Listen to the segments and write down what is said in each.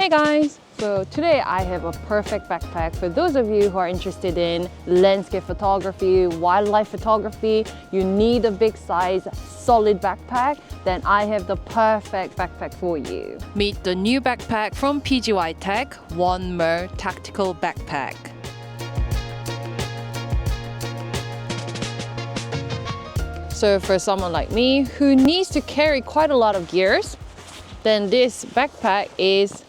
Hey guys! So today I have a perfect backpack for those of you who are interested in landscape photography, wildlife photography. You need a big size, solid backpack, then I have the perfect backpack for you. Meet the new backpack from PGYTECH OneMo Tactical Backpack. So for someone like me who needs to carry quite a lot of gears, then this backpack is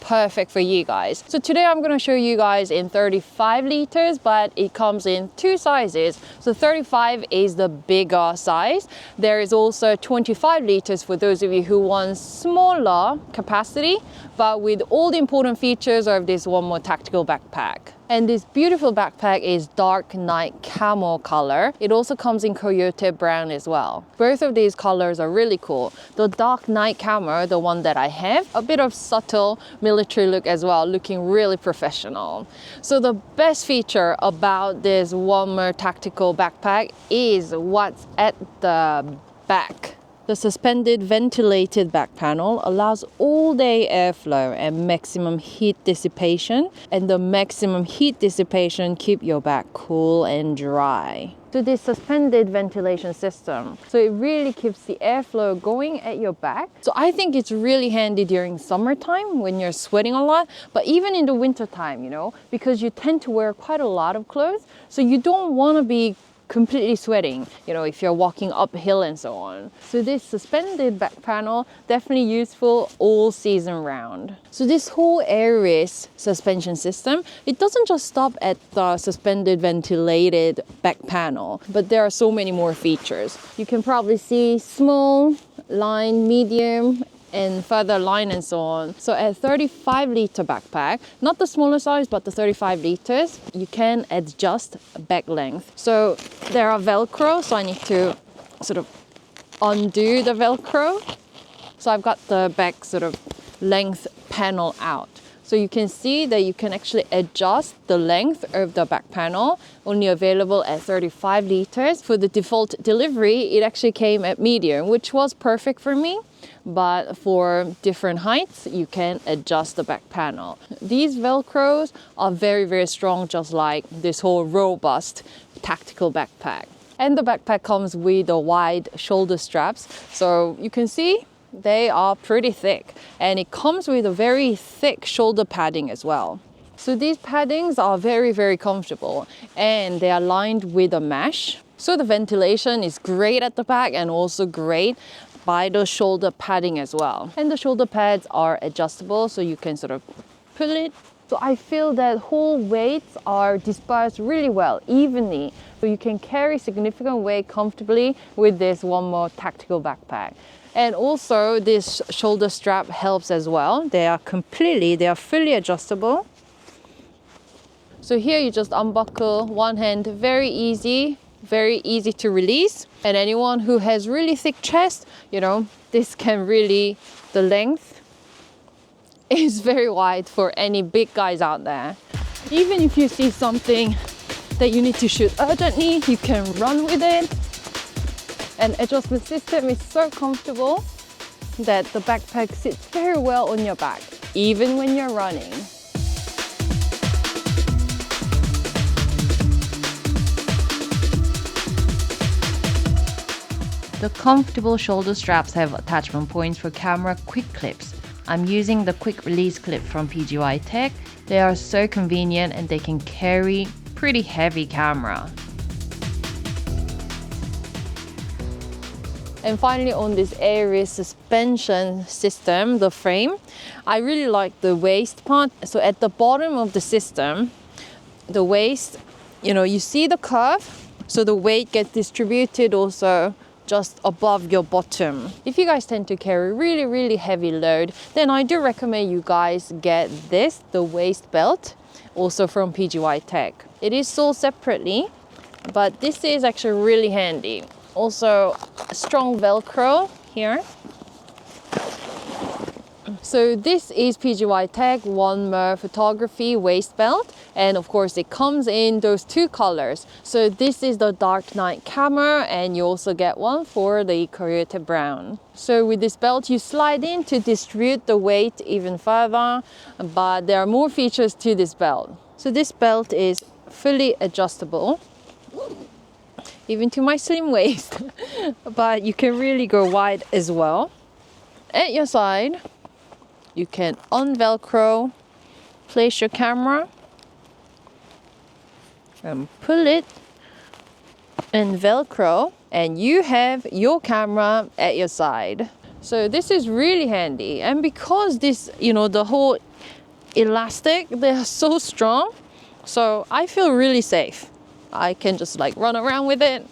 perfect for you guys. So today I'm going to show you guys in 35 liters, but it comes in two sizes. So 35 is the bigger size. There is also 25 liters for those of you who want smaller capacity, but with all the important features of this OneMo tactical backpack. And this beautiful backpack is dark night camel color. It also comes in coyote brown as well. Both of these colors are really cool. The dark night camo, the one that I have, a bit of subtle military look as well, looking really professional. So the best feature about this OneMo tactical backpack is what's at the back. The suspended ventilated back panel allows all-day airflow and maximum heat dissipation. And the maximum heat dissipation keep your back cool and dry. So this suspended ventilation system, so it really keeps the airflow going at your back. So I think it's really handy during summertime when you're sweating a lot, but even in the wintertime, because you tend to wear quite a lot of clothes. So you don't want to be completely sweating, if you're walking uphill and so on. So this suspended back panel, definitely useful all season round. So this whole Aries suspension system, it doesn't just stop at the suspended ventilated back panel, but there are so many more features. You can probably see small, line, medium, and further line and so on. So at 35 liter backpack, not the smaller size, but the 35 liters, you can adjust back length. So there are Velcro, so I need to sort of undo the Velcro. So I've got the back sort of length panel out. So you can see that you can actually adjust the length of the back panel, only available at 35 liters. For the default delivery, it actually came at medium, which was perfect for me. But for different heights, you can adjust the back panel. These Velcros are very, very strong, just like this whole robust tactical backpack. And the backpack comes with the wide shoulder straps. So you can see they are pretty thick, and it comes with a very thick shoulder padding as well. So these paddings are very, very comfortable, and they are lined with a mesh. So the ventilation is great at the back and also great by the shoulder padding as well. And the shoulder pads are adjustable, so you can sort of pull it. So I feel that whole weights are dispersed really well, evenly. So you can carry significant weight comfortably with this OneMo tactical backpack. And also this shoulder strap helps as well. They are fully adjustable. So here you just unbuckle one hand, very easy to release. And anyone who has really thick chest, this can really, the length is very wide for any big guys out there. Even if you see something that you need to shoot urgently, you can run with it. And adjustment system is so comfortable that the backpack sits very well on your back, even when you're running. The comfortable shoulder straps have attachment points for camera quick clips. I'm using the quick release clip from PGYTECH. They are so convenient and they can carry pretty heavy camera. And finally, on this Aries suspension system, the frame, I really like the waist part. So at the bottom of the system, the waist, you see the curve, so the weight gets distributed also just above your bottom. If you guys tend to carry really, really heavy load, then I do recommend you guys get this, the waist belt, also from PGYTECH. It is sold separately, but this is actually really handy. Also, a strong Velcro here. So this is PGYTECH OneMo Photography waist belt, and of course it comes in those two colors. So this is the dark night camera, and you also get one for the coyote brown. So with this belt you slide in to distribute the weight even further, but there are more features to this belt. So this belt is fully adjustable, even to my slim waist, but you can really go wide as well. At your side, you can un-velcro, place your camera, and pull it, and velcro, and you have your camera at your side. So this is really handy, and because this, the whole elastic, they're so strong, so I feel really safe. I can just like run around with it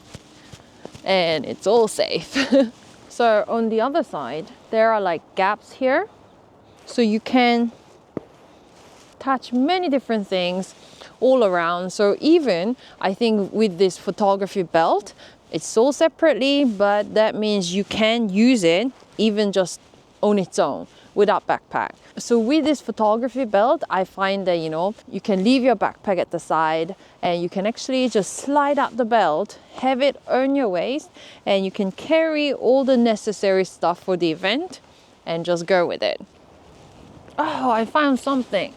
and it's all safe. So on the other side, there are like gaps here, so you can attach many different things all around. So even I think with this photography belt, it's sold separately, but that means you can use it even just on its own without backpack. So with this photography belt, I find that you can leave your backpack at the side and you can actually just slide up the belt, have it on your waist, and you can carry all the necessary stuff for the event and just go with it. Oh, I found something.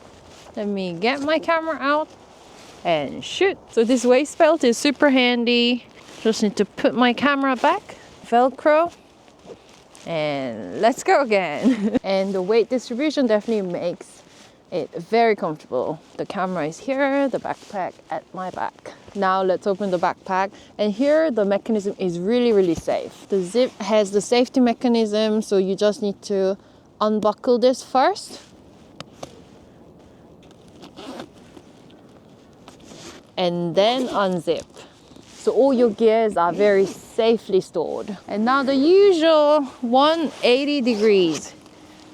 Let me get my camera out and shoot. So this waist belt is super handy. Just need to put my camera back, Velcro, and let's go again. And the weight distribution definitely makes it very comfortable. The camera is here, the backpack at my back. Now let's open the backpack, and here the mechanism is really safe. The zip has the safety mechanism, so you just need to unbuckle this first. And then unzip. So all your gears are very safely stored. And now the usual 180 degrees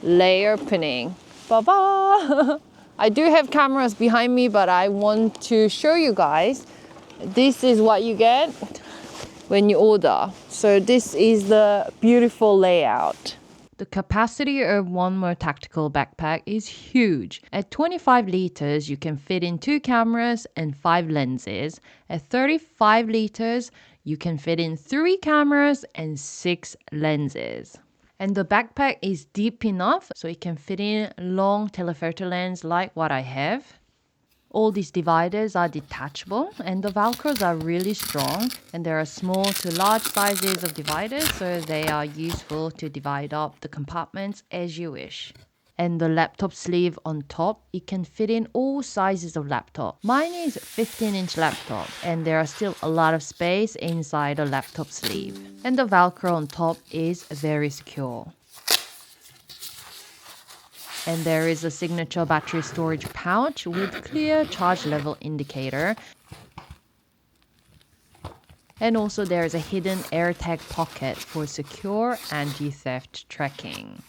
layer opening. Ba-ba! I do have cameras behind me, but I want to show you guys. This is what you get when you order. So this is the beautiful layout. The capacity of OneMo tactical backpack is huge. At 25 liters, you can fit in 2 cameras and 5 lenses. At 35 liters, you can fit in 3 cameras and 6 lenses. And the backpack is deep enough so it can fit in long telephoto lens like what I have. All these dividers are detachable and the velcros are really strong, and there are small to large sizes of dividers, so they are useful to divide up the compartments as you wish. And the laptop sleeve on top, it can fit in all sizes of laptop. Mine is 15-inch laptop, and there are still a lot of space inside the laptop sleeve. And the velcro on top is very secure. And there is a signature battery storage pouch with clear charge level indicator. And also there is a hidden AirTag pocket for secure anti-theft tracking.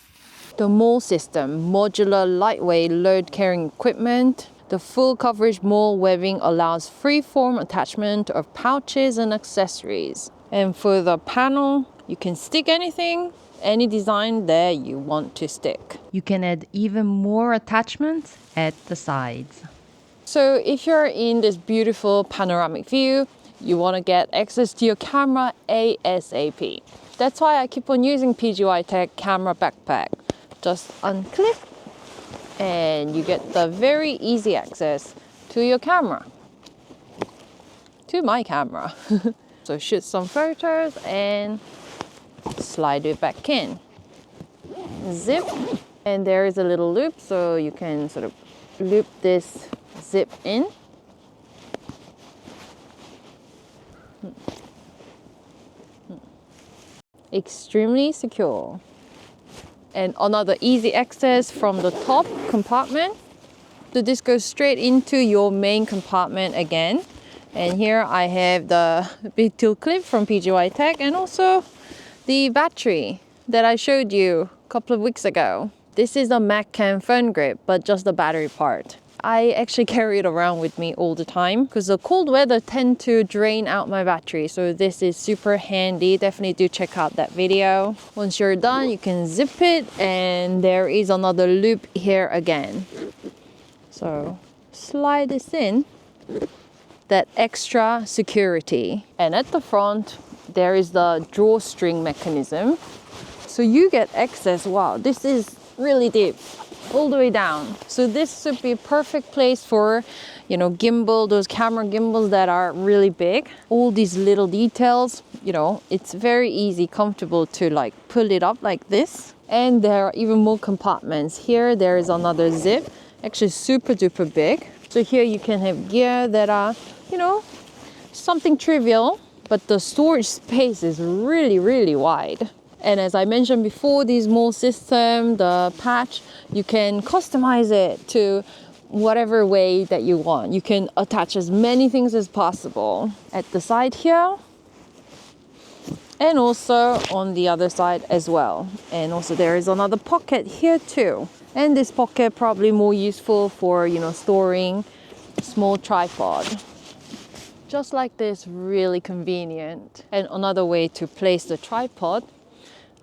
The MOLLE system, modular lightweight load carrying equipment. The full coverage MOLLE webbing allows free-form attachment of pouches and accessories. And for the panel, you can stick anything, any design there you want to stick. You can add even more attachments at the sides. So if you're in this beautiful panoramic view, you want to get access to your camera ASAP. That's why I keep on using PGYTECH camera backpack. Just unclip and you get the very easy access to your camera. To my camera. So shoot some photos and slide it back in. Zip, and there is a little loop, so you can sort of loop this zip in. Extremely secure. And another easy access from the top compartment. So this goes straight into your main compartment again. And here I have the big tool clip from PGYTECH and also the battery that I showed you a couple of weeks ago. This is the MacCam phone grip, but just the battery part. I actually carry it around with me all the time because the cold weather tend to drain out my battery. So this is super handy. Definitely do check out that video. Once you're done, you can zip it, and there is another loop here again. So slide this in, that extra security. And at the front, there is the drawstring mechanism. So you get access. Wow, this is really deep, all the way down. So this should be a perfect place for, you know, gimbal, those camera gimbals that are really big. All these little details, you know, it's very easy, comfortable to like pull it up like this. And there are even more compartments. Here, there is another zip, actually super duper big. So here you can have gear that are, you know, something trivial, but the storage space is really, really wide. And as I mentioned before, this MOLLE system, the patch, you can customize it to whatever way that you want. You can attach as many things as possible at the side here, and also on the other side as well. And also there is another pocket here too. And this pocket probably more useful for, you know, storing small tripod. Just like this, really convenient. And another way to place the tripod,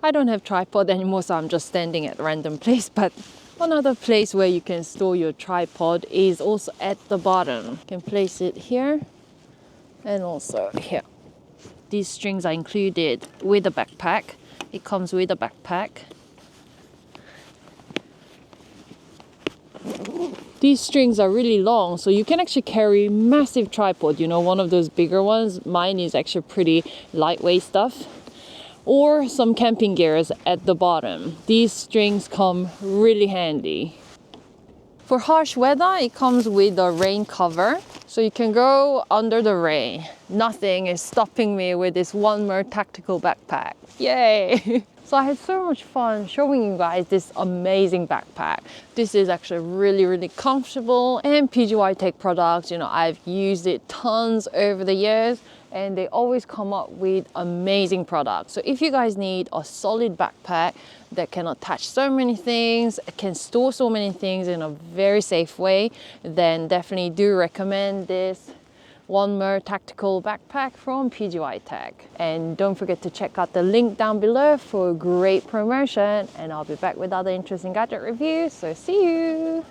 I don't have tripod anymore, so I'm just standing at a random place, but another place where you can store your tripod is also at the bottom. You can place it here and also here. These strings are included with the backpack. It comes with a backpack. These strings are really long, so you can actually carry massive tripod, you know, one of those bigger ones. Mine is actually pretty lightweight stuff. Or some camping gears at the bottom. These strings come really handy. For harsh weather, it comes with a rain cover, so you can go under the rain. Nothing is stopping me with this OneMo tactical backpack. Yay! So I had so much fun showing you guys this amazing backpack. This is actually really, really comfortable, and PGYTECH products, you know, I've used it tons over the years, and they always come up with amazing products. So if you guys need a solid backpack that can attach so many things, can store so many things in a very safe way, then definitely do recommend this OneMo tactical backpack from PGYTECH. And don't forget to check out the link down below for a great promotion, and I'll be back with other interesting gadget reviews, so see you!